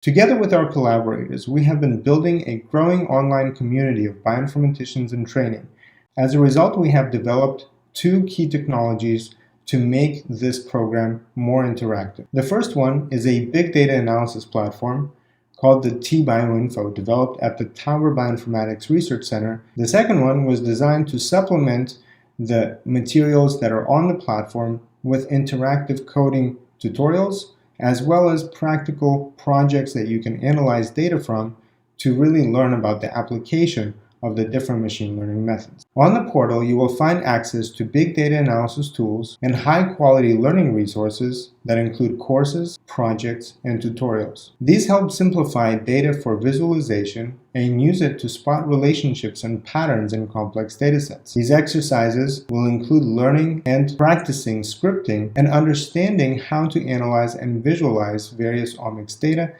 Together with our collaborators, we have been building a growing online community of bioinformaticians in training. As a result, we have developed two key technologies to make this program more interactive. The first one is a big data analysis platform called the T-BioInfo, developed at the Tower Bioinformatics Research Center. The second one was designed to supplement the materials that are on the platform with interactive coding tutorials, as well as practical projects that you can analyze data from to really learn about the application of the different machine learning methods. On the portal, you will find access to big data analysis tools and high-quality learning resources that include courses, projects, and tutorials. These help simplify data for visualization and use it to spot relationships and patterns in complex datasets. These exercises will include learning and practicing scripting and understanding how to analyze and visualize various omics data